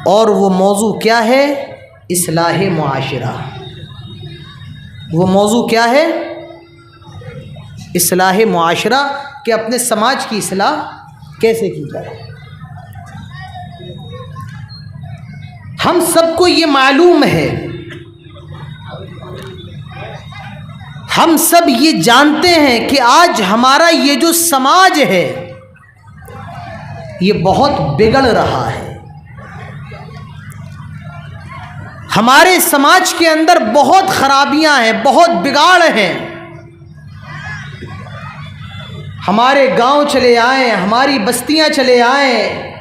اور وہ موضوع کیا ہے؟ اصلاح معاشرہ۔ وہ موضوع کیا ہے؟ اصلاح معاشرہ، کہ اپنے سماج کی اصلاح کیسے کی جائے۔ ہم سب کو یہ معلوم ہے، ہم سب یہ جانتے ہیں کہ آج ہمارا یہ جو سماج ہے یہ بہت بگڑ رہا ہے۔ ہمارے سماج کے اندر بہت خرابیاں ہیں، بہت بگاڑ ہیں۔ ہمارے گاؤں چلے آئیں، ہماری بستیاں چلے آئیں،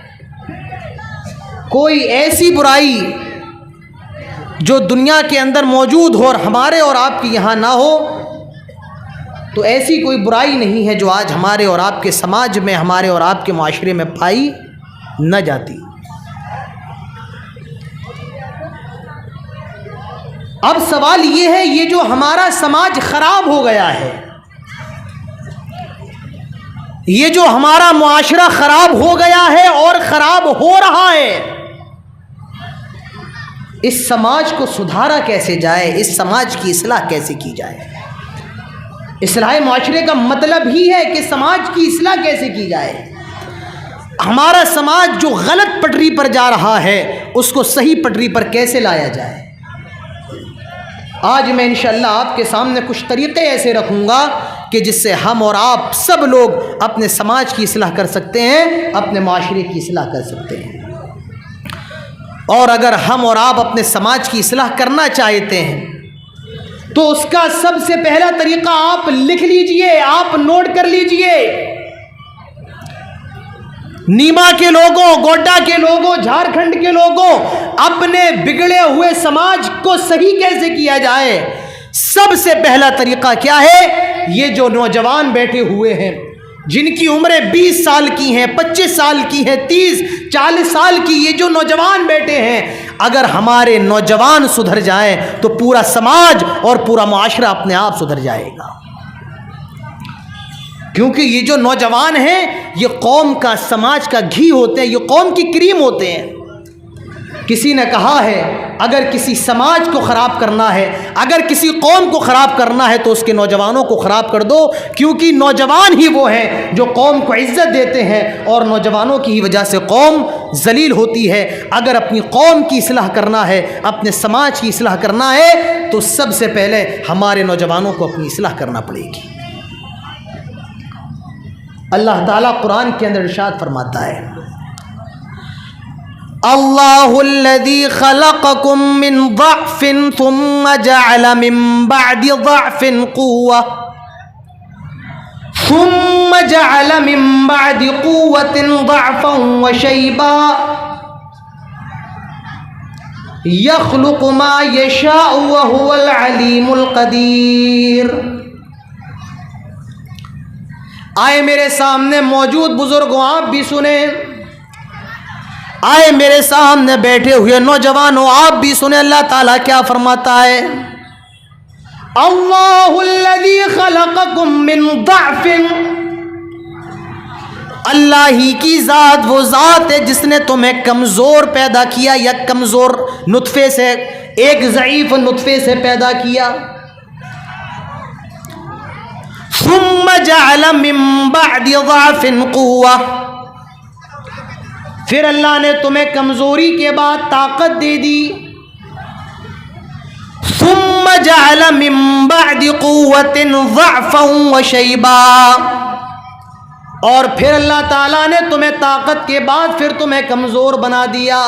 کوئی ایسی برائی جو دنیا کے اندر موجود ہو اور ہمارے اور آپ کے یہاں نہ ہو، تو ایسی کوئی برائی نہیں ہے جو آج ہمارے اور آپ کے سماج میں، ہمارے اور آپ کے معاشرے میں پائی نہ جاتی۔ اب سوال یہ ہے، یہ جو ہمارا سماج خراب ہو گیا ہے، یہ جو ہمارا معاشرہ خراب ہو گیا ہے اور خراب ہو رہا ہے، اس سماج کو سدھارا کیسے جائے؟ اس سماج کی اصلاح کیسے کی جائے؟ اصلاح معاشرے کا مطلب ہی ہے کہ سماج کی اصلاح کیسے کی جائے۔ ہمارا سماج جو غلط پٹری پر جا رہا ہے اس کو صحیح پٹری پر کیسے لایا جائے۔ آج میں انشاءاللہ آپ کے سامنے کچھ طریقے ایسے رکھوں گا کہ جس سے ہم اور آپ سب لوگ اپنے سماج کی اصلاح کر سکتے ہیں، اپنے معاشرے کی اصلاح کر سکتے ہیں۔ اور اگر ہم اور آپ اپنے سماج کی اصلاح کرنا چاہتے ہیں تو اس کا سب سے پہلا طریقہ آپ لکھ لیجئے، آپ نوٹ کر لیجئے۔ نیما کے لوگوں، گوڈا کے لوگوں، جھارکھنڈ کے لوگوں، اپنے بگڑے ہوئے سماج کو صحیح کیسے کیا جائے؟ سب سے پہلا طریقہ کیا ہے؟ یہ جو نوجوان بیٹھے ہوئے ہیں، جن کی عمریں 20 سال کی ہیں، 25 سال کی ہیں، 30 40 سال کی، یہ جو نوجوان بیٹھے ہیں، اگر ہمارے نوجوان سدھر جائیں تو پورا سماج اور پورا معاشرہ اپنے آپ سدھر جائے گا۔ کیونکہ یہ جو نوجوان ہیں یہ قوم کا، سماج کا گھی ہوتے ہیں، یہ قوم کی کریم ہوتے ہیں۔ کسی نے کہا ہے اگر کسی سماج کو خراب کرنا ہے، اگر کسی قوم کو خراب کرنا ہے تو اس کے نوجوانوں کو خراب کر دو، کیونکہ نوجوان ہی وہ ہیں جو قوم کو عزت دیتے ہیں اور نوجوانوں کی ہی وجہ سے قوم ذلیل ہوتی ہے۔ اگر اپنی قوم کی اصلاح کرنا ہے، اپنے سماج کی اصلاح کرنا ہے تو سب سے پہلے ہمارے نوجوانوں کو اپنی اصلاح کرنا پڑے گی۔ اللہ تعالیٰ قرآن کے اندر ارشاد فرماتا ہے، اللہ الذی خلقکم من ضعف ثم جعل من بعد ضعف قوة ثم جعل من بعد قوة ضعفا وشيبا يخلق ما يشاء وهو العليم القدير۔ آئے میرے سامنے موجود بزرگوں، آپ بھی سنیں، آئے میرے سامنے بیٹھے ہوئے نوجوانوں آپ بھی سنیں، اللہ تعالیٰ کیا فرماتا ہے؟ اللہ الذی خلقکم من ضعف، اللہ ہی کی ذات وہ ذات ہے جس نے تمہیں کمزور پیدا کیا، یا کمزور نطفے سے، ایک ضعیف نطفے سے پیدا کیا۔ ثم جعل من بعد ضعف قوة، پھر اللہ نے تمہیں کمزوری کے بعد طاقت دے دی۔ ثم جعل من بعد قوة ضعفا وشيبا، اور پھر اللہ تعالیٰ نے تمہیں طاقت کے بعد پھر تمہیں کمزور بنا دیا۔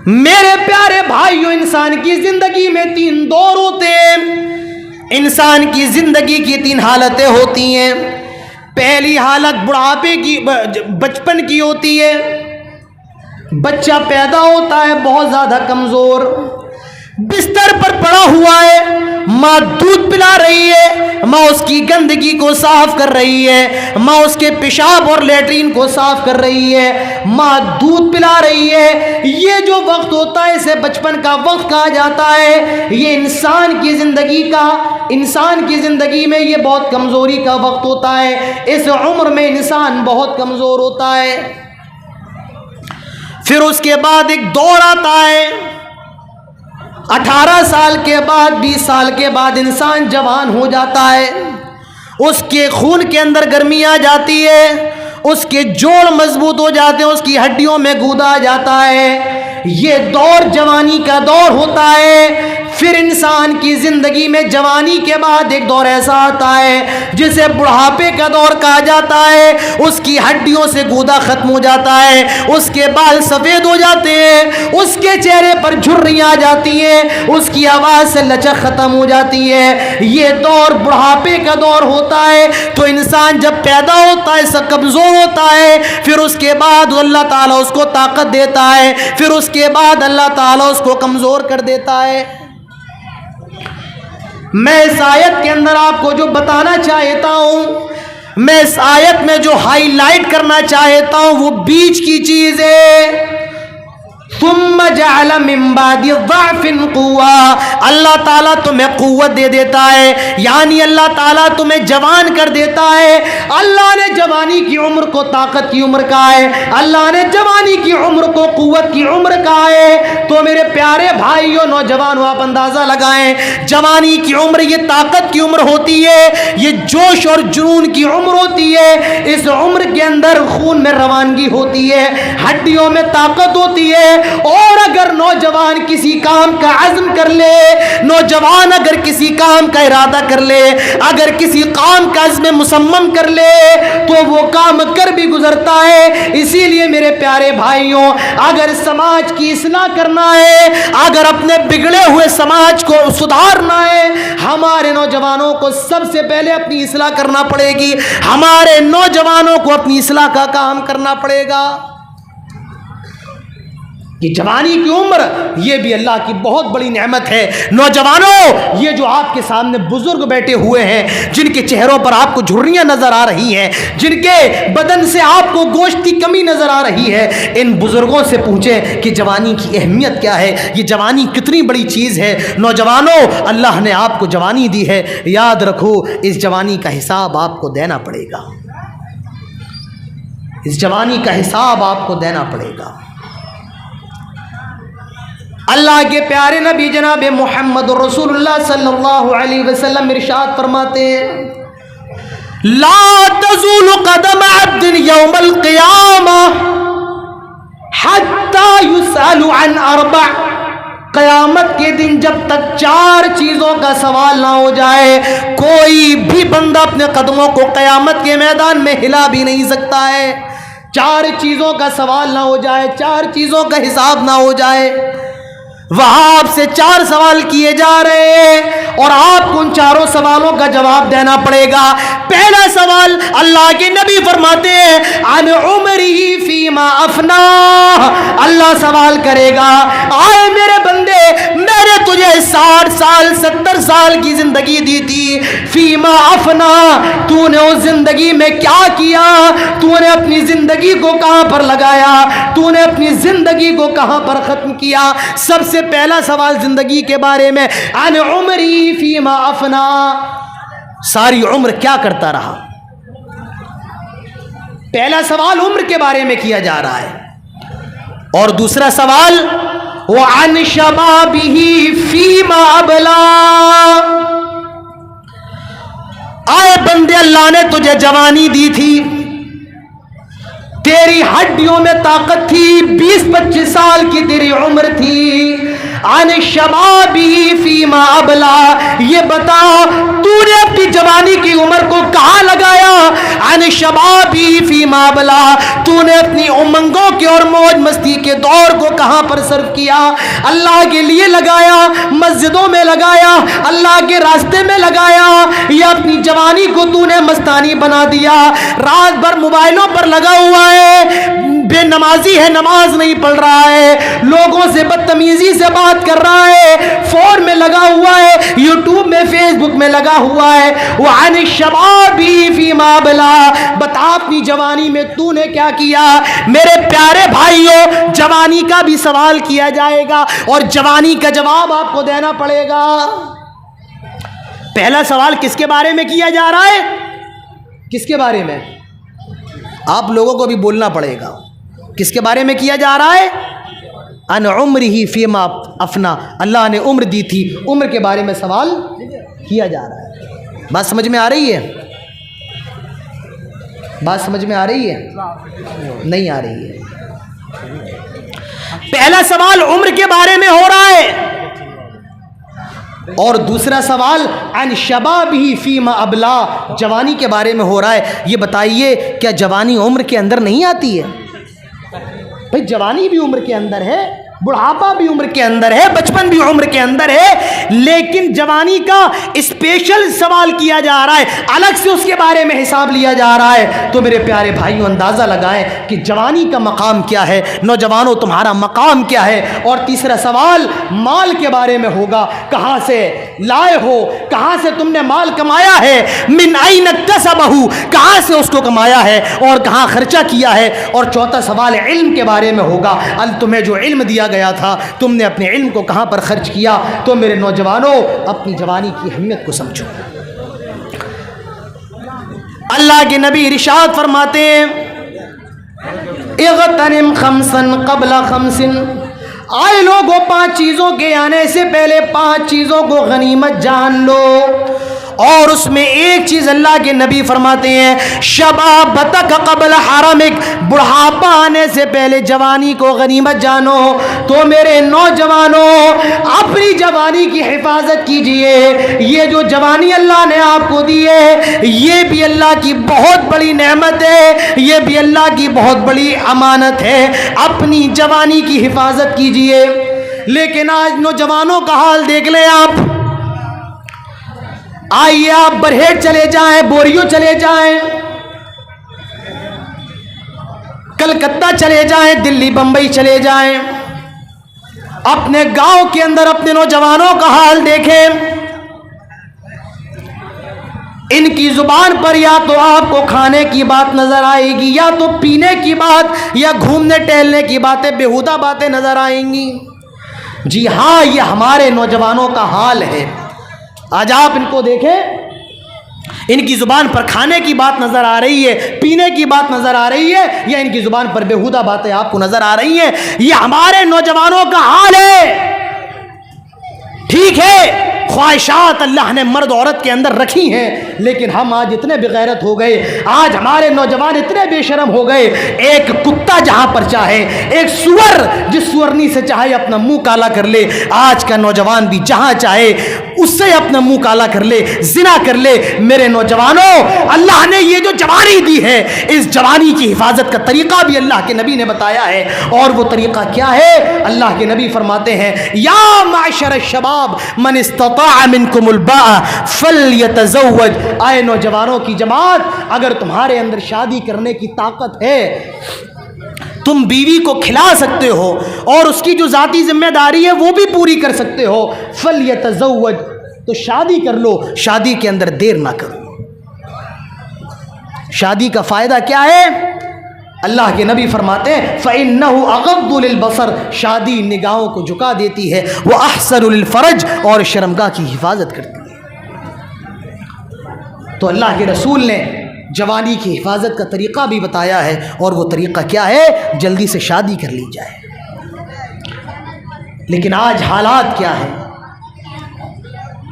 میرے پیارے بھائیوں، انسان کی زندگی میں 3 دور ہوتے ہیں، انسان کی زندگی کی 3 حالتیں ہوتی ہیں۔ پہلی حالت بڑھاپے کی، بچپن کی ہوتی ہے۔ بچہ پیدا ہوتا ہے بہت زیادہ کمزور، بستر پر پڑا ہوا ہے، ماں دودھ پلا رہی ہے، ماں اس کی گندگی کو صاف کر رہی ہے، ماں اس کے پیشاب اور لیٹرین کو صاف کر رہی ہے، ماں دودھ پلا رہی ہے۔ یہ جو وقت ہوتا ہے اسے بچپن کا وقت کہا جاتا ہے۔ یہ انسان کی زندگی میں یہ بہت کمزوری کا وقت ہوتا ہے۔ اس عمر میں انسان بہت کمزور ہوتا ہے۔ پھر اس کے بعد ایک دور آتا ہے، 18 سال کے بعد 20 سال کے بعد انسان جوان ہو جاتا ہے، اس کے خون کے اندر گرمی آ جاتی ہے، اس کے جوڑ مضبوط ہو جاتے ہیں، اس کی ہڈیوں میں گودا آ جاتا ہے، یہ دور جوانی کا دور ہوتا ہے۔ پھر انسان کی زندگی میں جوانی کے بعد ایک دور ایسا آتا ہے جسے بڑھاپے کا دور کہا جاتا ہے، اس کی ہڈیوں سے گودا ختم ہو جاتا ہے، اس کے بال سفید ہو جاتے ہیں، اس کے چہرے پر جھریاں آ جاتی ہیں، اس کی آواز سے لچک ختم ہو جاتی ہے۔ یہ دور بڑھاپے کا دور ہوتا ہے۔ تو انسان جب پیدا ہوتا ہے سب کمزور ہوتا ہے، پھر اس کے بعد اللہ تعالیٰ اس کو طاقت دیتا ہے، پھر اس کے بعد اللہ تعالیٰ اس کو کمزور کر دیتا ہے۔ میں اس آیت کے اندر آپ کو جو بتانا چاہتا ہوں، میں اس آیت میں جو ہائی لائٹ کرنا چاہتا ہوں وہ بیچ کی چیز ہے۔ ثم جعل من بعد ضعف قوة، اللہ تعالیٰ تمہیں قوت دے دیتا ہے، یعنی اللہ تعالیٰ تمہیں جوان کر دیتا ہے۔ اللہ نے جوانی کی عمر کو طاقت کی عمر کہا ہے، اللہ نے جوانی کی عمر کو قوت کی عمر کہا ہے۔ تو میرے پیارے بھائیوں نوجوانوں، آپ اندازہ لگائیں، جوانی کی عمر یہ طاقت کی عمر ہوتی ہے، یہ جوش اور جنون کی عمر ہوتی ہے۔ اس عمر کے اندر خون میں روانگی ہوتی ہے، ہڈیوں میں طاقت ہوتی ہے، اور اگر نوجوان کسی کام کا عزم کر لے، نوجوان اگر کسی کام کا ارادہ کر لے، اگر کسی کام کا عزم مصمم کر لے تو وہ کام کر بھی گزرتا ہے۔ اسی لیے میرے پیارے بھائیوں، اگر سماج کی اصلاح کرنا ہے، اگر اپنے بگڑے ہوئے سماج کو سدھارنا ہے، ہمارے نوجوانوں کو سب سے پہلے اپنی اصلاح کرنا پڑے گی، ہمارے نوجوانوں کو اپنی اصلاح کا کام کرنا پڑے گا۔ یہ جوانی کی عمر یہ بھی اللہ کی بہت بڑی نعمت ہے۔ نوجوانوں، یہ جو آپ کے سامنے بزرگ بیٹھے ہوئے ہیں، جن کے چہروں پر آپ کو جھریاں نظر آ رہی ہیں، جن کے بدن سے آپ کو گوشت کی کمی نظر آ رہی ہے، ان بزرگوں سے پوچھیں کہ جوانی کی اہمیت کیا ہے، یہ جوانی کتنی بڑی چیز ہے۔ نوجوانوں، اللہ نے آپ کو جوانی دی ہے، یاد رکھو اس جوانی کا حساب آپ کو دینا پڑے گا، اس جوانی کا حساب آپ کو دینا پڑے گا۔ اللہ کے پیارے نبی جناب محمد رسول اللہ صلی اللہ علیہ وسلم ارشاد فرماتے ہیں، لا تزول قدم عبد یوم القیامہ حتی یسأل عن اربع، قیامت کے دن جب تک 4 چیزوں کا سوال نہ ہو جائے، کوئی بھی بندہ اپنے قدموں کو قیامت کے میدان میں ہلا بھی نہیں سکتا ہے۔ 4 چیزوں کا سوال نہ ہو جائے، 4 چیزوں کا حساب نہ ہو جائے، وہاں آپ سے 4 سوال کیے جا رہے ہیں اور آپ کو ان 4 سوالوں کا جواب دینا پڑے گا۔ پہلا سوال اللہ کے نبی فرماتے ہیں، عن عمری فیما افنا، اللہ سوال کرے گا، آئے میرے بندے، میں نے تجھے 60 سال 70 سال کی زندگی دی تھی، فیما افنا، تو نے اس زندگی میں کیا کیا، تو نے اپنی زندگی کو کہاں پر لگایا، تو نے اپنی زندگی کو کہاں پر ختم کیا۔ سب سے پہلا سوال زندگی کے بارے میں، عن عمری فیما افنا، ساری عمر کیا کرتا رہا۔ پہلا سوال عمر کے بارے میں کیا جا رہا ہے، اور دوسرا سوال وعن شبابہ فیما ابلا، آئے بندے اللہ نے تجھے جوانی دی تھی، تیری ہڈیوں میں طاقت تھی، 20-25 سال کی تیری عمر تھی، عن شبابی فیما ابلا، یہ بتا تو نے اپنی جوانی کی عمر کو کہاں لگایا، عن شبابی فیما ابلا، تو نے اپنی امنگوں کے اور موج مستی کے دور کو کہاں پر صرف کیا، اللہ کے لیے لگایا، مسجدوں میں لگایا، اللہ کے راستے میں لگایا، یا اپنی جوانی کو تو نے مستانی بنا دیا، رات بھر موبائلوں پر لگا ہوا ہے، بے نمازی ہے، نماز نہیں پڑھ رہا ہے، لوگوں سے بدتمیزی سے بات کر رہا ہے، فون میں لگا ہوا ہے، یوٹیوب میں فیس بک میں لگا ہوا ہے، وعن الشبابی فیما بلا، بتا اپنی جوانی میں تو نے کیا کیا۔ میرے پیارے بھائیوں، جوانی کا بھی سوال کیا جائے گا اور جوانی کا جواب آپ کو دینا پڑے گا۔ پہلا سوال کس کے بارے میں کیا جا رہا ہے، کس کے بارے میں؟ آپ لوگوں کو بھی بولنا پڑے گا، کس کے بارے میں کیا جا رہا ہے؟ ان عمرہ فیما افنا، اللہ نے عمر دی تھی، عمر کے بارے میں سوال کیا جا رہا ہے۔ بات سمجھ میں آ رہی ہے؟ بات سمجھ میں آ رہی ہے؟ نہیں آ رہی ہے۔ پہلا سوال عمر کے بارے میں ہو رہا ہے، اور دوسرا سوال عن شبابہ فیما ابلا، جوانی کے بارے میں ہو رہا ہے۔ یہ بتائیے کیا جوانی عمر کے اندر نہیں آتی ہے؟ بھئی جوانی بھی عمر کے اندر ہے، بڑھاپا بھی عمر کے اندر ہے، بچپن بھی عمر کے اندر ہے، لیکن جوانی کا اسپیشل سوال کیا جا رہا ہے، الگ سے اس کے بارے میں حساب لیا جا رہا ہے۔ تو میرے پیارے بھائیوں اندازہ لگائیں کہ جوانی کا مقام کیا ہے، نوجوانوں تمہارا مقام کیا ہے۔ اور تیسرا سوال مال کے بارے میں ہوگا، کہاں سے لائے ہو، کہاں سے تم نے مال کمایا ہے، من این اکتسبہ، کہاں سے اس کو کمایا ہے اور کہاں خرچہ کیا ہے۔ اور چوتھا سوال علم کے بارے میں ہوگا، تمہیں جو علم دیا گیا تھا تم نے اپنے علم کو کہاں پر خرچ کیا۔ تو میرے نوجوانوں اپنی جوانی کی اہمیت کو سمجھو۔ اللہ کے نبی ارشاد فرماتے ہیں اغتنم خمسا قبل خمس، آئے لوگوں 5 چیزوں کے آنے سے پہلے 5 چیزوں کو غنیمت جان لو۔ اور اس میں ایک چیز اللہ کے نبی فرماتے ہیں شبابتک قبل حرمک، بڑھاپا آنے سے پہلے جوانی کو غنیمت جانو۔ تو میرے نوجوانوں اپنی جوانی کی حفاظت کیجئے، یہ جو جوانی اللہ نے آپ کو دی ہے یہ بھی اللہ کی بہت بڑی نعمت ہے، یہ بھی اللہ کی بہت بڑی امانت ہے، اپنی جوانی کی حفاظت کیجئے۔ لیکن آج نوجوانوں کا حال دیکھ لیں آپ، آئیے آپ برہیٹ چلے جائیں، بوریو چلے جائیں، کلکتہ چلے جائیں، دلی بمبئی چلے جائیں، اپنے گاؤں کے اندر اپنے نوجوانوں کا حال دیکھیں۔ ان کی زبان پر یا تو آپ کو کھانے کی بات نظر آئے گی، یا تو پینے کی بات، یا گھومنے ٹہلنے کی باتیں، بیہودہ باتیں نظر آئیں گی۔ جی ہاں، یہ ہمارے نوجوانوں کا حال ہے۔ آج آپ ان کو دیکھیں، ان کی زبان پر کھانے کی بات نظر آ رہی ہے، پینے کی بات نظر آ رہی ہے، یا ان کی زبان پر بیہودہ باتیں آپ کو نظر آ رہی ہیں۔ یہ ہمارے نوجوانوں کا حال ہے۔ ٹھیک ہے، خواہشات اللہ نے مرد عورت کے اندر رکھی ہیں، لیکن ہم آج اتنے بغیرت ہو گئے، آج ہمارے نوجوان اتنے بے شرم ہو گئے، ایک کتا جہاں پر چاہے، ایک سور جس سورنی سے چاہے اپنا منہ کالا کر لے، آج کا نوجوان بھی جہاں چاہے اس سے اپنا منہ کالا کر لے، زنا کر لے۔ میرے نوجوانوں اللہ نے یہ جو جوانی دی ہے، اس جوانی کی حفاظت کا طریقہ بھی اللہ کے نبی نے بتایا ہے، اور وہ طریقہ کیا ہے؟ اللہ کے نبی فرماتے ہیں یا معشر الشباب من استطاع منکم الباء فلیتزوج، آئے نوجوانوں کی جماعت، اگر تمہارے اندر شادی کرنے کی طاقت ہے، تم بیوی کو کھلا سکتے ہو اور اس کی جو ذاتی ذمہ داری ہے وہ بھی پوری کر سکتے ہو، فلیتزوج، تو شادی کر لو، شادی کے اندر دیر نہ کرو۔ شادی کا فائدہ کیا ہے؟ اللہ کے نبی فرماتے ہیں فَإِنَّهُ أَغَضُّ لِلْبَصَرِ، شادی نگاہوں کو جھکا دیتی ہے، وَأَحْسَنُ لِلْفَرْجِ، اور شرمگاہ کی حفاظت کرتی ہے۔ تو اللہ کے رسول نے جوانی کی حفاظت کا طریقہ بھی بتایا ہے، اور وہ طریقہ کیا ہے؟ جلدی سے شادی کر لی جائے۔ لیکن آج حالات کیا ہے؟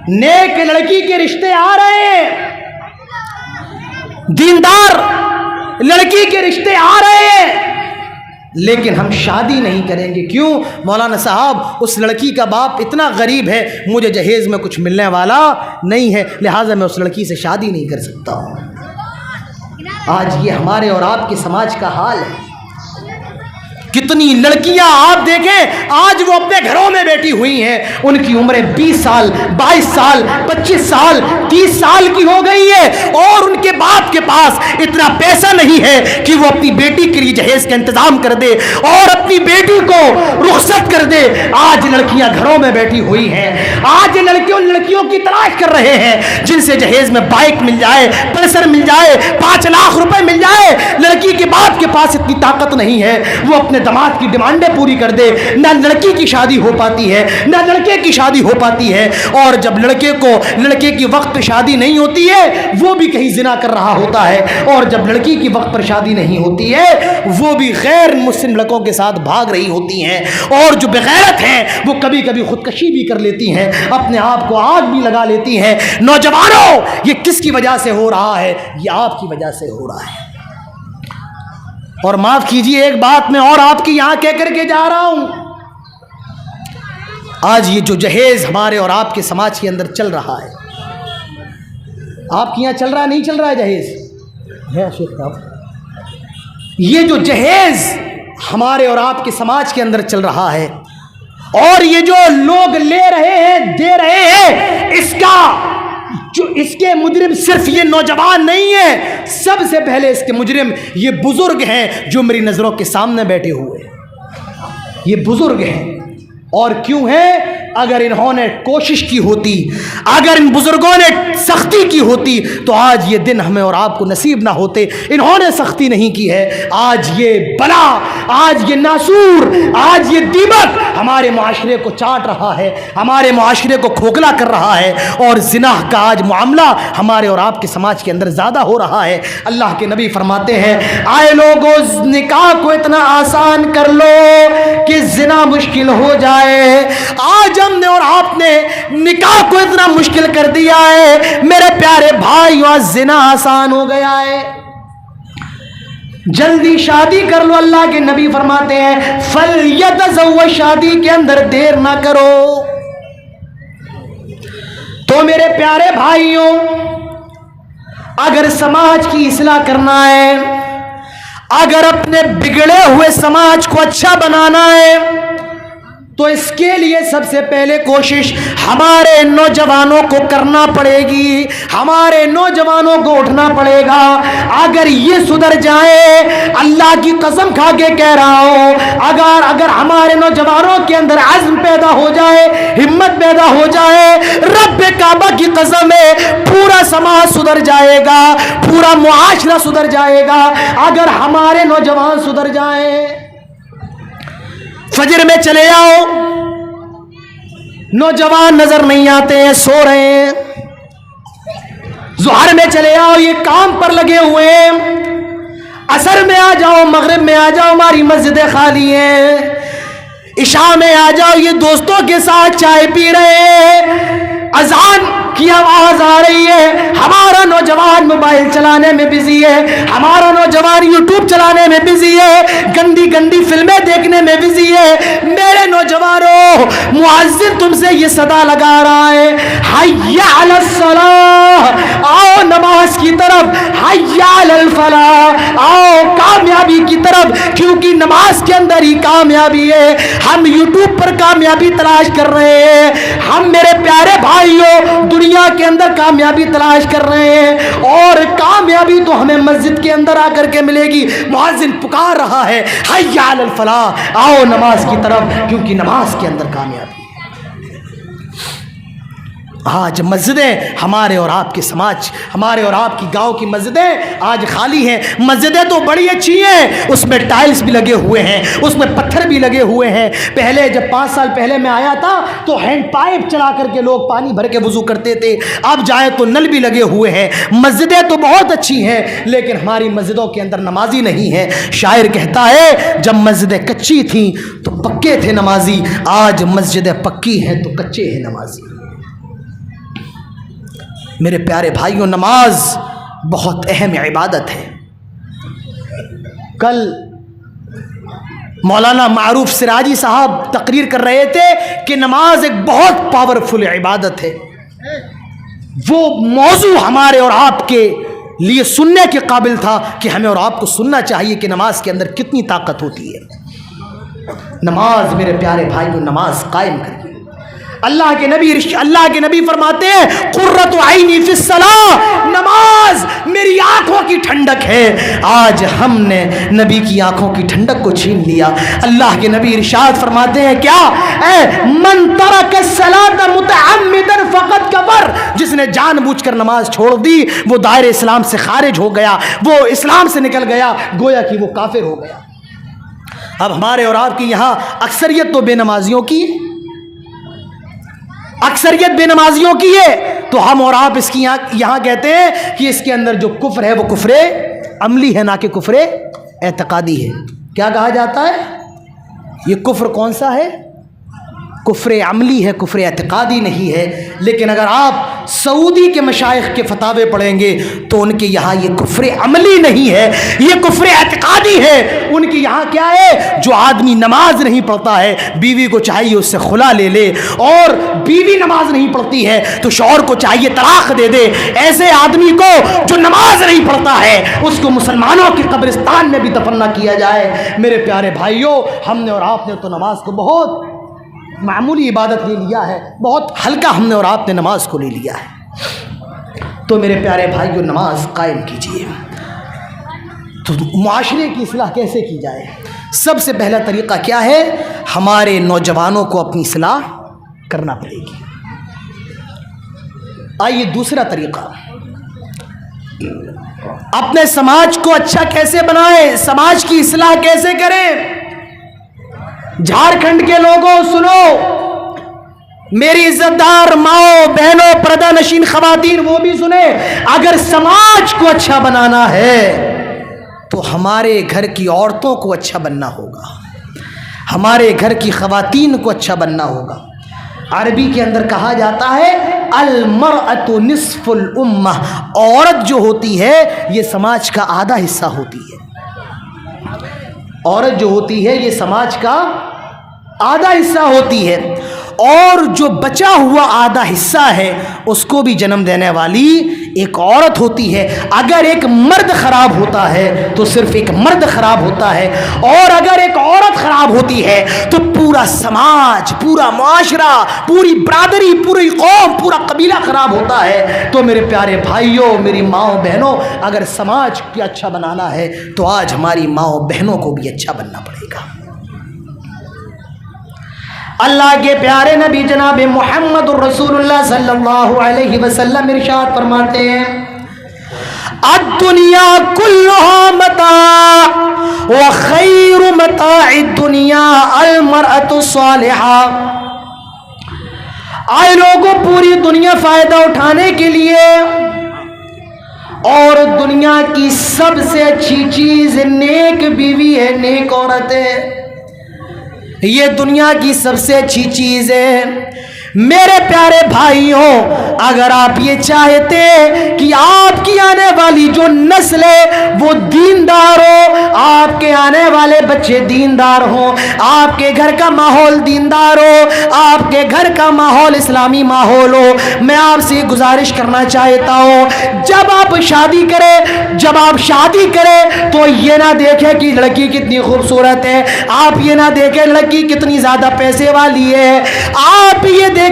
نیک لڑکی کے رشتے آ رہے ہیں، دیندار لڑکی کے رشتے آ رہے ہیں، لیکن ہم شادی نہیں کریں گے۔ کیوں؟ مولانا صاحب اس لڑکی کا باپ اتنا غریب ہے، مجھے جہیز میں کچھ ملنے والا نہیں ہے، لہٰذا میں اس لڑکی سے شادی نہیں کر سکتا ہوں۔ آج یہ ہمارے اور آپ کے سماج کا حال ہے۔ کتنی لڑکیاں آپ دیکھیں آج وہ اپنے گھروں میں بیٹھی ہوئی ہیں، ان کی عمریں 20 سال 22 سال 25 سال 30 سال کی ہو گئی ہے، اور ان کے باپ کے پاس اتنا پیسہ نہیں ہے کہ وہ اپنی بیٹی کے لیے جہیز کا انتظام کر دے اور اپنی بیٹی کو رخصت کر دے. آج لڑکیاں گھروں میں بیٹھی ہوئی ہیں. آج لڑکیوں کی تلاش کر رہے ہیں جن سے جہیز میں بائک مل جائے, پلسر مل جائے, 5 لاکھ روپے مل جائے. لڑکی کے باپ کے پاس اتنی طاقت نہیں ہے وہ اپنے داماد کی ڈیمانڈیں پوری کر دے. نہ لڑکی کی شادی ہو پاتی ہے نہ لڑکے کی شادی ہو پاتی ہے. اور جب لڑکے کی وقت پہ شادی نہیں ہوتی ہے وہ بھی کہیں زنا کر رہا ہوتا ہے. اور جب لڑکی کی وقت پر شادی نہیں ہوتی ہے وہ بھی غیر مسلم لڑکوں کے ساتھ بھاگ رہی ہوتی ہیں. اور جو بغیرت ہیں وہ کبھی کبھی خودکشی بھی کر لیتی ہیں, اپنے آپ کو آگ بھی لگا لیتی ہیں. نوجوانوں, یہ کس کی وجہ سے ہو رہا ہے؟ یہ آپ کی وجہ سے ہو رہا ہے. اور معاف کیجیے ایک بات میں اور آپ کی یہاں کہہ کر کے جا رہا ہوں. آج یہ جو جہیز ہمارے اور آپ کے سماج کے اندر چل رہا ہے, آپ کے یہاں چل رہا ہے نہیں چل رہا ہے جہیز؟ یہ جو جہیز ہمارے اور آپ کے سماج کے اندر چل رہا ہے اور یہ جو لوگ لے رہے ہیں, دے رہے ہیں, اس کے مجرم صرف یہ نوجوان نہیں ہے, سب سے پہلے اس کے مجرم یہ بزرگ ہیں جو میری نظروں کے سامنے بیٹھے ہوئے ہیں. یہ بزرگ ہیں. اور کیوں ہیں؟ اگر انہوں نے کوشش کی ہوتی, اگر ان بزرگوں نے سختی کی ہوتی تو آج یہ دن ہمیں اور آپ کو نصیب نہ ہوتے. انہوں نے سختی نہیں کی ہے. آج یہ بلا, آج یہ ناسور, آج یہ دیمک ہمارے معاشرے کو چاٹ رہا ہے, ہمارے معاشرے کو کھوکھلا کر رہا ہے. اور زنا کا آج معاملہ ہمارے اور آپ کے سماج کے اندر زیادہ ہو رہا ہے. اللہ کے نبی فرماتے ہیں, آئے لوگوں نکاح کو اتنا آسان کر لو کہ زنا مشکل ہو جائے. آج ہم نے اور آپ نے نکاح کو اتنا مشکل کر دیا ہے میرے پیارے بھائیو, زنا آسان ہو گیا ہے. جلدی شادی کر لو. اللہ کے نبی فرماتے ہیں فَلْيَتَزَوَّجْ, شادی کے اندر دیر نہ کرو. تو میرے پیارے بھائیوں, اگر سماج کی اصلاح کرنا ہے, اگر اپنے بگڑے ہوئے سماج کو اچھا بنانا ہے تو اس کے لیے سب سے پہلے کوشش ہمارے نوجوانوں کو کرنا پڑے گی, ہمارے نوجوانوں کو اٹھنا پڑے گا. اگر یہ سدھر جائے, اللہ کی قسم کھا کے کہہ رہا ہوں, اگر ہمارے نوجوانوں کے اندر عزم پیدا ہو جائے, ہمت پیدا ہو جائے, رب کعبہ کی قسم ہے پورا سماج سدھر جائے گا, پورا معاشرہ سدھر جائے گا. اگر ہمارے نوجوان سدھر جائیں. فجر میں چلے آؤ, نوجوان نظر نہیں آتے ہیں, سو رہے ہیں. ظہر میں چلے آؤ, یہ کام پر لگے ہوئے ہیں. عصر میں آ جاؤ, مغرب میں آ جاؤ, ہماری مسجدیں خالی ہیں. عشاء میں آ جاؤ, یہ دوستوں کے ساتھ چائے پی رہے ہیں. اذان کی آواز آ رہی ہے, ہمارا نوجوان موبائل چلانے میں بزی ہے, ہمارا نوجوان یوٹیوب چلانے میں بزی ہے, گندی گندی فلمیں دیکھنے میں بزی ہے. میرے نوجوانوں, مؤذن تم سے یہ صدا لگا رہا ہے, حی علی الصلاۃ, آؤ نماز کی طرف, حی علی الفلاح, آؤ کامیابی کی طرف, کیونکہ نماز کے اندر ہی کامیابی ہے. ہم یوٹیوب پر کامیابی تلاش کر رہے ہیں, ہم میرے پیارے بھائیوں دنیا کے اندر کامیابی تلاش کر رہے ہیں, اور کامیابی تو ہمیں مسجد کے اندر آ کر کے ملے گی. مؤذن پکار رہا ہے, حی علی الفلاح, آؤ نماز کی طرف, کیونکہ نماز کے اندر کامیابی ہے. آج مسجدیں ہمارے اور آپ کے سماج, ہمارے اور آپ کی گاؤں کی مسجدیں آج خالی ہیں. مسجدیں تو بڑی اچھی ہیں, اس میں ٹائلز بھی لگے ہوئے ہیں, اس میں پتھر بھی لگے ہوئے ہیں. پہلے جب 5 سال پہلے میں آیا تھا تو ہینڈ پائپ چلا کر کے لوگ پانی بھر کے وضو کرتے تھے, اب جائیں تو نل بھی لگے ہوئے ہیں. مسجدیں تو بہت اچھی ہیں, لیکن ہماری مسجدوں کے اندر نمازی نہیں ہے. شاعر کہتا ہے جب مسجدیں کچی تھیں تو پکے تھے نمازی, آج مسجدیں پکی ہیں تو کچے ہیں نمازی. میرے پیارے بھائیوں, نماز بہت اہم عبادت ہے. کل مولانا معروف سراجی صاحب تقریر کر رہے تھے کہ نماز ایک بہت پاورفل عبادت ہے. وہ موضوع ہمارے اور آپ کے لیے سننے کے قابل تھا کہ ہمیں اور آپ کو سننا چاہیے کہ نماز کے اندر کتنی طاقت ہوتی ہے. نماز میرے پیارے بھائیوں, نماز قائم کریے. اللہ کے نبی فرماتے ہیں قرۃ عینی فی الصلاۃ، نماز میری آنکھوں کی ٹھنڈک ہے۔ آج ہم نے نبی کی آنکھوں کی ٹھنڈک کو چھین لیا۔ اللہ کے نبی ارشاد فرماتے ہیں کیا؟ اے من ترک الصلاۃ متعمدا فقد کفر، جس نے جان بوجھ کر نماز چھوڑ دی وہ دائرہ اسلام سے خارج ہو گیا، وہ اسلام سے نکل گیا، گویا کہ وہ کافر ہو گیا۔ اب ہمارے اور آپ کی یہاں اکثریت تو بے نمازیوں کی، اکثریت بے نمازیوں کی ہے، تو ہم اور آپ اس کی یہاں کہتے ہیں کہ اس کے اندر جو کفر ہے وہ کفر عملی ہے، نہ کہ کفر اعتقادی ہے۔ کیا کہا جاتا ہے؟ یہ کفر کون سا ہے؟ کفر عملی ہے، کفر اعتقادی نہیں ہے۔ لیکن اگر آپ سعودی کے مشائخ کے فتاوے پڑھیں گے تو ان کے یہاں یہ کفر عملی نہیں ہے، یہ کفر اعتقادی ہے۔ ان کے یہاں کیا ہے؟ جو آدمی نماز نہیں پڑھتا ہے بیوی کو چاہیے اس سے خلا لے لے، اور بیوی نماز نہیں پڑھتی ہے تو شوہر کو چاہیے طلاق دے دے۔ ایسے آدمی کو جو نماز نہیں پڑھتا ہے اس کو مسلمانوں کے قبرستان میں بھی دفن نہ کیا جائے۔ میرے پیارے بھائیوں، ہم نے اور آپ نے تو نماز کو بہت معمولی عبادت لے لیا ہے، بہت ہلکا ہم نے اور آپ نے نماز کو لے لیا ہے۔ تو میرے پیارے بھائیوں، نماز قائم کیجئے۔ تو معاشرے کی اصلاح کیسے کی جائے؟ سب سے پہلا طریقہ کیا ہے؟ ہمارے نوجوانوں کو اپنی اصلاح کرنا پڑے گی۔ آئیے دوسرا طریقہ، اپنے سماج کو اچھا کیسے بنائیں، سماج کی اصلاح کیسے کریں۔ جھارکھنڈ کے لوگوں سنو، میری عزت دار ماؤں بہنوں پردہ نشین خواتین وہ بھی سنیں، اگر سماج کو اچھا بنانا ہے تو ہمارے گھر کی عورتوں کو اچھا بننا ہوگا، ہمارے گھر کی خواتین کو اچھا بننا ہوگا۔ عربی کے اندر کہا جاتا ہے المرأۃ نصف الامہ، عورت جو ہوتی ہے یہ سماج کا آدھا حصہ ہوتی ہے۔ عورت جو ہوتی ہے یہ سماج کا آدھا حصہ ہوتی ہے، اور جو بچا ہوا آدھا حصہ ہے اس کو بھی جنم دینے والی ایک عورت ہوتی ہے۔ اگر ایک مرد خراب ہوتا ہے تو صرف ایک مرد خراب ہوتا ہے، اور اگر ایک عورت خراب ہوتی ہے تو پورا سماج، پورا معاشرہ، پوری برادری، پوری قوم، پورا قبیلہ خراب ہوتا ہے۔ تو میرے پیارے بھائیوں، میری ماؤں بہنوں، اگر سماج کو اچھا بنانا ہے تو آج ہماری ماؤں بہنوں کو بھی اچھا بننا پڑے گا۔ اللہ کے پیارے نبی جناب محمد الرسول اللہ صلی اللہ علیہ وسلم ارشاد فرماتے ہیں الدنیا کلها متاع وخیر متاع الدنیا المرأة الصالحہ۔ آئے لوگوں، پوری دنیا فائدہ اٹھانے کے لیے، اور دنیا کی سب سے اچھی چیز نیک بیوی ہے، نیک عورت ہے۔ یہ دنیا کی سب سے اچھی چیز ہے۔ میرے پیارے بھائیوں، اگر آپ یہ چاہتے کہ آپ کی آنے والی جو نسل ہے وہ دیندار ہو، آپ کے آنے والے بچے دیندار ہوں، آپ کے گھر کا ماحول دیندار ہو، آپ کے گھر کا ماحول اسلامی ماحول ہو، میں آپ سے گزارش کرنا چاہتا ہوں، جب آپ شادی کریں تو یہ نہ دیکھیں کہ لڑکی کتنی خوبصورت ہے، آپ یہ نہ دیکھیں لڑکی کتنی زیادہ پیسے والی ہے، آپ یہ دیکھیں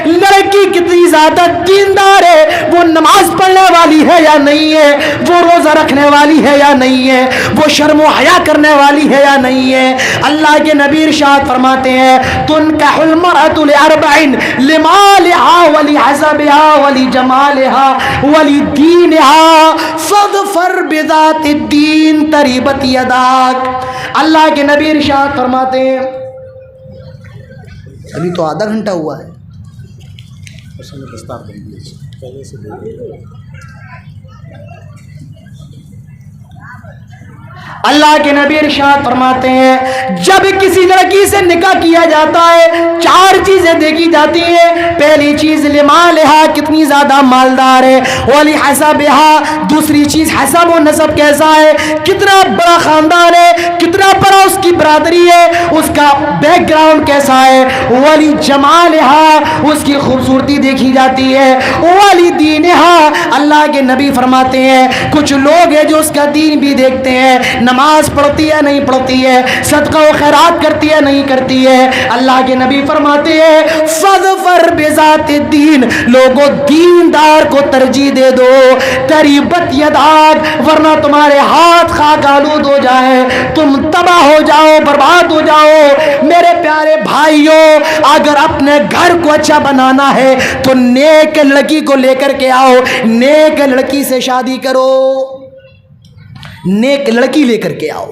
لڑکی کتنی زیادہ دیندار ہے، وہ نماز پڑھنے والی ہے یا نہیں ہے، وہ روزہ رکھنے والی ہے یا نہیں ہے، وہ شرم و حیا کرنے والی ہے یا نہیں ہے۔ اللہ کے نبی ارشاد فرماتے ہیں تنکح المرأة لأربع لمالها ولحسبها ولجمالها ولدینها فاظفر بذات الدین تربت یداک۔ اللہ کے نبی ارشاد فرماتے ہیں، ابھی تو آدھا گھنٹہ ہوا ہے، اللہ کے نبی ارشاد فرماتے ہیں جب کسی لڑکی سے نکاح کیا جاتا ہے 4 چیزیں دیکھی جاتی ہیں۔ پہلی چیز لمالہا، کتنی زیادہ مالدار ہے، ولحسبہا، دوسری چیز حسب و نسب کیسا ہے، کتنا بڑا خاندان ہے، کتنا بڑا اس کی برادری ہے، اس کا بیک گراؤنڈ کیسا ہے، ولجمالہا، اس کی خوبصورتی دیکھی جاتی ہے، ولدینہا، اللہ کے نبی فرماتے ہیں کچھ لوگ ہیں جو اس کا دین بھی دیکھتے ہیں، نماز پڑھتی ہے نہیں پڑھتی ہے, صدقہ و خیرات کرتی ہے نہیں کرتی ہے. اللہ کے نبی فرماتے ہیں فَظْفَرْ بِذَاتِ الدِّينِ, لوگوں دیندار کو ترجیح دے دو. تریبت یداک, ورنہ تمہارے ہاتھ خاک آلود ہو جائے, تم تباہ ہو جاؤ, برباد ہو جاؤ. میرے پیارے بھائیوں, اگر اپنے گھر کو اچھا بنانا ہے تو نیک لڑکی کو لے کر کے آؤ, نیک لڑکی سے شادی کرو, نیک لڑکی لے کر کے آؤ.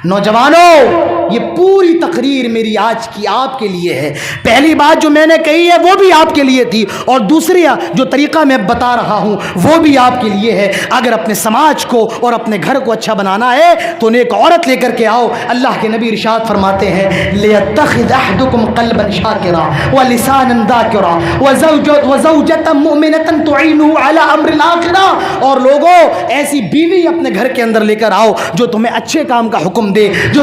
نوجوانوں, یہ پوری تقریر میری آج کی آپ کے لیے ہے. پہلی بات جو میں نے کہی ہے وہ بھی آپ کے لیے تھی, اور دوسری جو طریقہ میں بتا رہا ہوں وہ بھی آپ کے لیے ہے. اگر اپنے سماج کو اور اپنے گھر کو اچھا بنانا ہے تو نیک عورت لے کر کے آؤ. اللہ کے نبی ارشاد فرماتے ہیں لِيَتَّخِذْ أَحَدُكُمْ قَلْبًا شَاكِرًا وَلِسَانًا ذَاكِرًا وَزَوْجَةً مُؤْمِنَةً تُعِينُهُ عَلَى أَمْرِ الْآخِرَةِ. اور لوگوں, ایسی بیوی اپنے گھر کے اندر لے کر آؤ جو تمہیں اچھے کام کا حکم دے, جو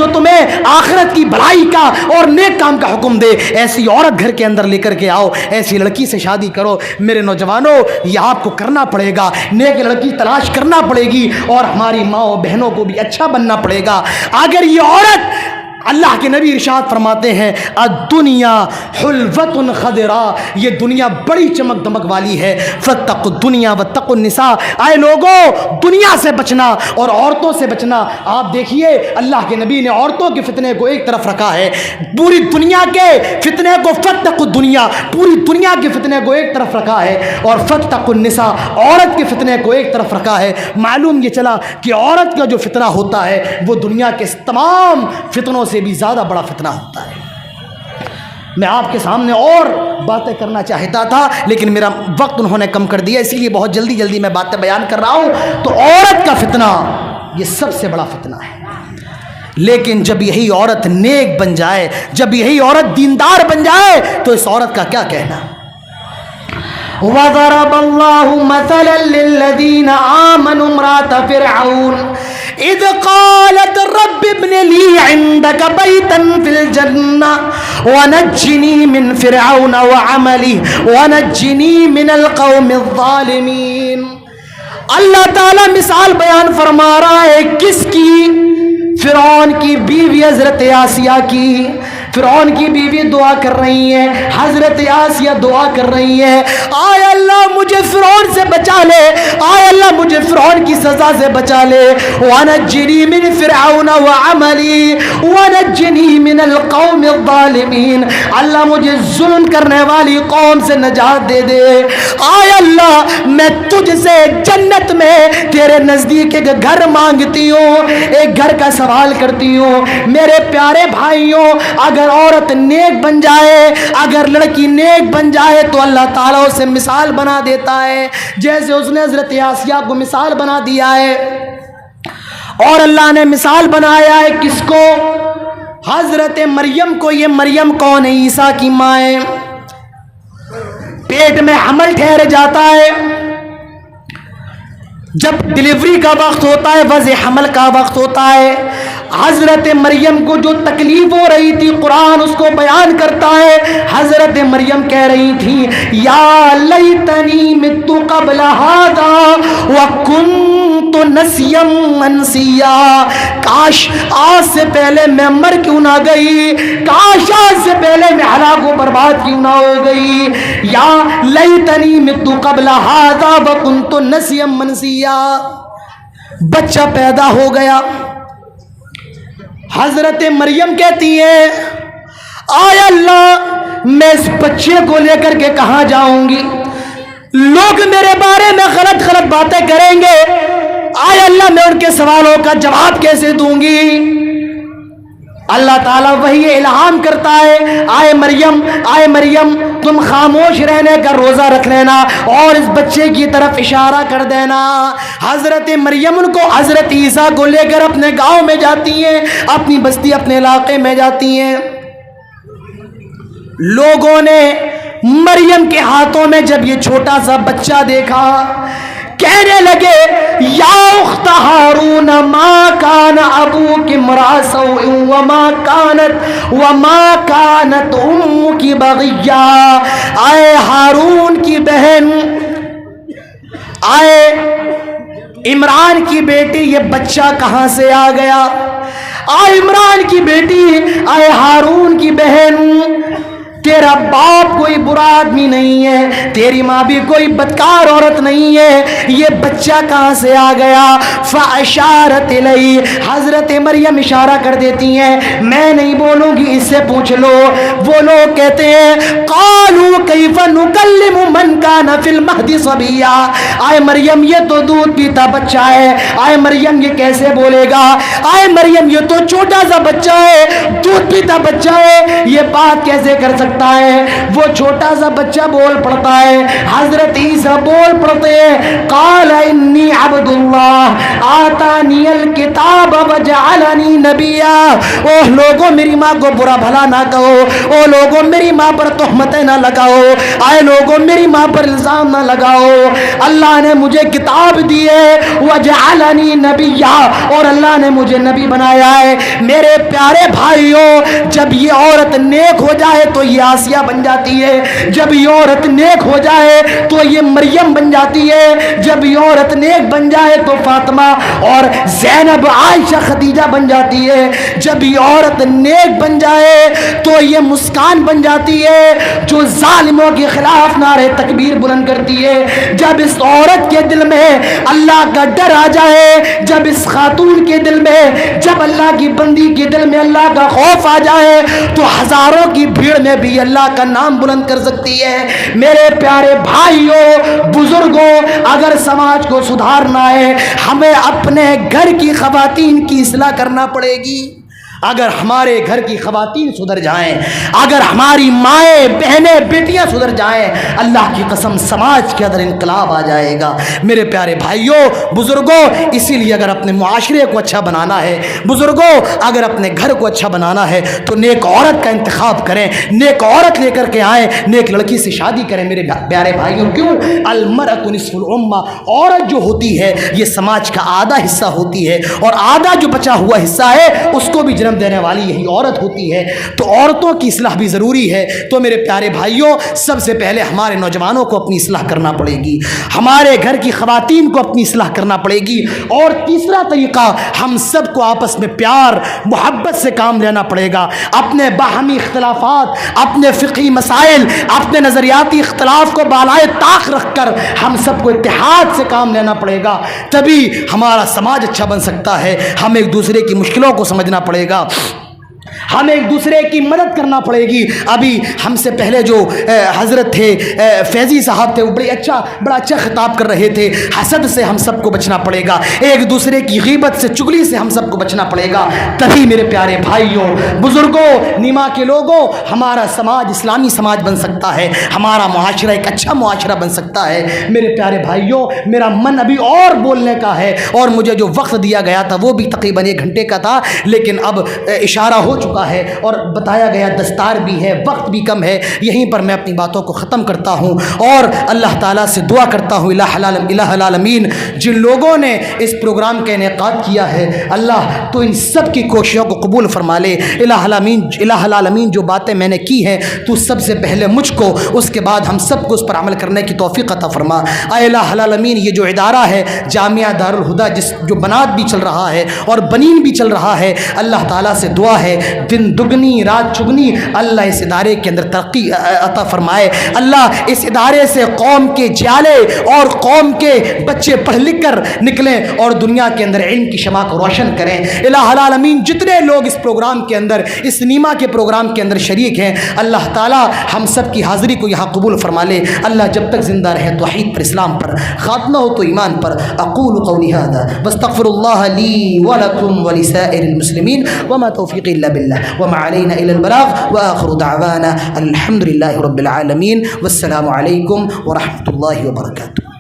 تمہیں آخرت کی بھلائی کا اور نیک کام کا حکم دے. ایسی عورت گھر کے اندر لے کر کے آؤ, ایسی لڑکی سے شادی کرو. میرے نوجوانوں, یہ آپ کو کرنا پڑے گا, نیک لڑکی تلاش کرنا پڑے گی, اور ہماری ماں بہنوں کو بھی اچھا بننا پڑے گا. اگر یہ عورت, اللہ کے نبی ارشاد فرماتے ہیں الدنیا حلوۃ خضرا, یہ دنیا بڑی چمک دمک والی ہے. فاتقوا الدنیا واتقوا النساء, آئے لوگوں دنیا سے بچنا اور عورتوں سے بچنا. آپ دیکھیے اللہ کے نبی نے عورتوں کے فتنے کو ایک طرف رکھا ہے, پوری دنیا کے فتنے کو, فاتقوا الدنیا, پوری دنیا کے فتنے کو ایک طرف رکھا ہے, اور فاتقوا النساء, عورت کے فتنے کو ایک طرف رکھا ہے. معلوم یہ چلا کہ عورت کا جو فتنہ ہوتا ہے وہ دنیا کے تمام فتنوں سے بھی زیادہ بڑا فتنہ ہوتا ہے. میں آپ کے سامنے اور باتیں کرنا چاہتا تھا لیکن میرا وقت انہوں نے کم کر دیا, اسی لیے بہت جلدی جلدی میں باتیں بیان کر رہا ہوں. تو عورت کا فتنہ یہ سب سے بڑا فتنہ ہے. لیکن جب یہی عورت نیک بن جائے, جب یہی عورت دیندار بن جائے تو اس عورت کا کیا کہنا. وَضَرَبَ اللَّهُ مَثَلًا لِلَّذِينَ آمَنُوا امْرَأَتَ فِرْعَوْنَ إِذْ قَالَتْ رَبِّ ابْنِ لِي عِندَكَ بَيْتًا فِي الْجَنَّةِ وَنَجِّنِي مِنْ فِرْعَوْنَ وَعَمَلِهِ وَنَجِّنِي مِنَ الْقَوْمِ الظَّالِمِينَ. اللہ تعالیٰ مثال بیان فرما رہا ہے کس کی؟ فرعون کی بیوی حضرت آسیہ کی. فرعون کی بیوی دعا کر رہی ہے, حضرت آسیہ دعا کر رہی ہے, آئے اللہ مجھے فرعون سے بچا لے, آئے اللہ مجھے فرعون کی سزا سے بچا لے. وَنَجِّنِي مِنْ فِرْعَوْنَ وَعَمَلِهِ وَنَجِّنِي مِنَ الْقَوْمِ الظَّالِمِينَ, اللہ مجھے ظلم کرنے والی قوم سے نجات دے دے. آئے اللہ میں تجھ سے جنت میں تیرے نزدیک ایک گھر مانگتی ہوں, ایک گھر کا سوال کرتی ہوں. میرے پیارے بھائیوں, اگر عورت نیک بن جائے, اگر لڑکی نیک بن جائے تو اللہ تعالیٰ اسے مثال بنا دیتا ہے, جیسے اس نے حضرت آسیہ کو مثال بنا دیا ہے. اور اللہ نے مثال بنایا ہے کس کو؟ حضرت مریم کو. یہ مریم کون ہے؟ عیسیٰ کی ماں ہے. پیٹ میں حمل ٹھہر جاتا ہے, جب ڈلیوری کا وقت ہوتا ہے, وضع حمل کا وقت ہوتا ہے, حضرت مریم کو جو تکلیف ہو رہی تھی قرآن اس کو بیان کرتا ہے. حضرت مریم کہہ رہی تھی یا لیتنی مت قبل ھذا وکنت نسیا منسیا, کاش آج سے پہلے میں مر کیوں نہ گئی, کاش آج سے پہلے میں ہلاک و برباد کیوں نہ ہو گئی. یا لیتنی مت قبل ھذا وکنت نسیا منسیا. بچہ پیدا ہو گیا. حضرت مریم کہتی ہے آئے اللہ میں اس بچے کو لے کر کے کہاں جاؤں گی, لوگ میرے بارے میں غلط غلط باتیں کریں گے, آئے اللہ میں ان کے سوالوں کا جواب کیسے دوں گی. اللہ تعالیٰ وہی الہام کرتا ہے آئے مریم تم خاموش رہنے کا روزہ رکھ لینا اور اس بچے کی طرف اشارہ کر دینا. حضرت مریم ان کو حضرت عیسیٰ کو لے کر اپنے گاؤں میں جاتی ہیں, اپنی بستی اپنے علاقے میں جاتی ہیں. لوگوں نے مریم کے ہاتھوں میں جب یہ چھوٹا سا بچہ دیکھا کہنے لگے یا اخت ہارون ما کان ابوک امرأ سوء وما کانت امک بغیا. آئے ہارون کی بہن, آئے عمران کی بیٹی یہ بچہ کہاں سے آ گیا؟ آئے عمران کی بیٹی، آئے ہارون کی بہن، تیرا باپ کوئی برا آدمی نہیں ہے، تیری ماں بھی کوئی بدکار عورت نہیں ہے، یہ بچہ کہاں سے آ گیا؟ فاشارت الیہ، حضرت مریم اشارہ کر دیتی ہیں، میں نہیں بولوں گی، اس سے پوچھ لو۔ وہ لوگ کہتے ہیں قالوا کیف نکلم من کان فی المہد صبیا، آئے مریم یہ تو دودھ پیتا بچہ ہے، آئے مریم یہ کیسے بولے گا؟ آئے مریم یہ تو چھوٹا سا بچہ ہے، دودھ پیتا بچہ ہے، یہ بات کیسے کر سکتا ہے؟ وہ چھوٹا سا بچہ بول پڑتا ہے، حضرت عیسیٰ بول پڑتے ہیں، قال انی عبد اللہ آتانی الکتاب وجعلنی نبیا۔ اوہ لوگوں میری ماں کو برا بھلا نہ کہو، اوہ لوگوں میری ماں پر تہمتیں نہ لگاؤ، آئے لوگوں میری ماں پر الزام نہ لگاؤ، اللہ نے مجھے کتاب دی ہے، وجعلنی نبیا، اور اللہ نے مجھے نبی بنایا ہے۔ میرے پیارے بھائیوں، جب یہ عورت نیک ہو جائے تو یہ آسیہ بن جاتی ہے، جب یہ عورت نیک ہو جائے تو یہ مریم بن جاتی ہے، جب یہ عورت نیک بن جائے تو فاطمہ اور زینب عائشہ خدیجہ بن جاتی ہے، جب یہ عورت نیک بن جائے تو یہ مسکان بن جاتی ہے جو ظالموں کے خلاف نعرے تکبیر بلند کرتی ہے۔ جب اس عورت کے دل میں اللہ کا ڈر آ جائے، جب اس خاتون کے دل میں، جب اللہ کی بندی کے دل میں اللہ کا خوف آ جائے تو ہزاروں کی بھیڑ میں بھی اللہ کا نام بلند کر سکتی ہے۔ میرے پیارے بھائیوں، بزرگوں، اگر سماج کو سدھارنا ہے ہمیں اپنے گھر کی خواتین کی اصلاح کرنا پڑے گی۔ اگر ہمارے گھر کی خواتین سدھر جائیں، اگر ہماری مائیں بہنیں بیٹیاں سدھر جائیں، اللہ کی قسم سماج کے اندر انقلاب آ جائے گا۔ میرے پیارے بھائیوں، بزرگوں، اسی لیے اگر اپنے معاشرے کو اچھا بنانا ہے، بزرگوں اگر اپنے گھر کو اچھا بنانا ہے تو نیک عورت کا انتخاب کریں، نیک عورت لے کر کے آئیں، نیک لڑکی سے شادی کریں۔ میرے پیارے بھائیوں، کیوں؟ المرأۃ نصف الامہ، عورت جو ہوتی ہے یہ سماج کا آدھا حصہ ہوتی ہے، اور آدھا جو بچا ہوا حصہ ہے اس کو بھی جنم دینے والی یہی عورت ہوتی ہے، تو عورتوں کی اصلاح بھی ضروری ہے۔ تو میرے پیارے بھائیوں، سب سے پہلے ہمارے نوجوانوں کو اپنی اصلاح کرنا پڑے گی، ہمارے گھر کی خواتین کو اپنی اصلاح کرنا پڑے گی، اور تیسرا طریقہ ہم سب کو آپس میں پیار محبت سے کام لینا پڑے گا۔ اپنے باہمی اختلافات، اپنے فقہی مسائل، اپنے نظریاتی اختلاف کو بالائے طاق رکھ کر ہم سب کو اتحاد سے کام لینا پڑے گا، تبھی ہمارا سماج اچھا بن سکتا ہے۔ ہمیں ایک دوسرے کی مشکلوں کو سمجھنا پڑے گا، ہمیں ایک دوسرے کی مدد کرنا پڑے گی۔ ابھی ہم سے پہلے جو حضرت تھے فیضی صاحب تھے، وہ بڑا اچھا خطاب کر رہے تھے۔ حسد سے ہم سب کو بچنا پڑے گا، ایک دوسرے کی غیبت سے، چگلی سے ہم سب کو بچنا پڑے گا، تبھی میرے پیارے بھائیوں، بزرگوں، نیما کے لوگوں، ہمارا سماج اسلامی سماج بن سکتا ہے، ہمارا معاشرہ ایک اچھا معاشرہ بن سکتا ہے۔ میرے پیارے بھائیوں، میرا من ابھی اور بولنے کا ہے، اور مجھے جو وقت دیا گیا تھا وہ بھی تقریباً 1 گھنٹے کا تھا، لیکن اب اشارہ ہو چکا ہے اور بتایا گیا دستار بھی ہے، وقت بھی کم ہے۔ یہیں پر میں اپنی باتوں کو ختم کرتا ہوں اور اللہ تعالیٰ سے دعا کرتا ہوں، الہ العالمین، جن لوگوں نے اس پروگرام کا انعقاد کیا ہے، اللہ تو ان سب کی کوششوں کو قبول فرما لے۔ الہ العالمین، جو باتیں میں نے کی ہیں تو سب سے پہلے مجھ کو، اس کے بعد ہم سب کو اس پر عمل کرنے کی توفیق عطا فرما۔ اے الہ العالمین، یہ جو ادارہ ہے جامعہ دارالہدیٰ، جو بنات بھی چل رہا ہے اور بنین بھی چل رہا ہے، اللہ تعالیٰ سے دعا ہے دن دگنی رات چگنی اللہ اس ادارے کے اندر ترقی عطا فرمائے۔ اللہ اس ادارے سے قوم کے جالے اور قوم کے بچے پڑھ لکھ کر نکلیں اور دنیا کے اندر علم کی شمع کو روشن کریں۔ الہ العالمین، جتنے لوگ اس پروگرام کے اندر، اس نیما کے پروگرام کے اندر شریک ہیں، اللہ تعالیٰ ہم سب کی حاضری کو یہاں قبول فرما لے۔ اللہ جب تک زندہ رہے توحید پر، اسلام پر، خاتمہ ہو تو ایمان پر۔ اقول قولی ھذا واستغفر اللہ لی ولکم ولسائر المسلمین وما توفیقی الا باللہ وما علينا إلى البلاغ وآخر دعوانا الحمد لله رب العالمين والسلام عليكم ورحمة الله وبركاته۔